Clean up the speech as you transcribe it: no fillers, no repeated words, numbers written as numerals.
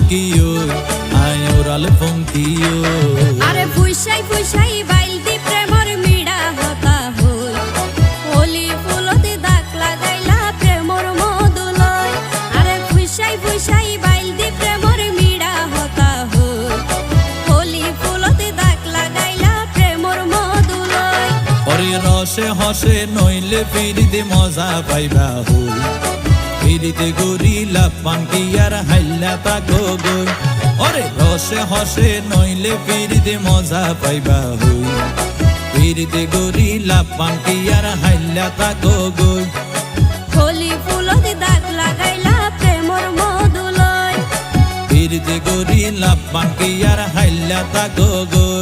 কিও আয় ওরাল ফঙ্কিও আরে ফুইসাই ফুইসাই বাইলতি প্রেমর মিড়া হতা হই হোলি ফুলতে দাগ লাগাইলা প্রেমর মধুলয় আরে ফুইসাই ফুইসাই বাইলতি প্রেমর মিড়া হতা হই হোলি ফুলতে দাগ লাগাইলা প্রেমর মধুলয় ওরে রসে হসে নইলে ফিরিতে মজা পাইবা হই ফিরিতে গরিলা পাঙ্কি আর হাইলা তাকো গই ওরে রসে হসে নইলে ফিরিতে মজা পাইবা হই ফিরিতে গরিলা পাঙ্কি আর হাইলা তাকো গই হোলি ফুলতে দাগ লাগাইলা প্রেমর মধুলয় ফিরিতে গরিলা পাঙ্কি আর হাইলা তাকো গই।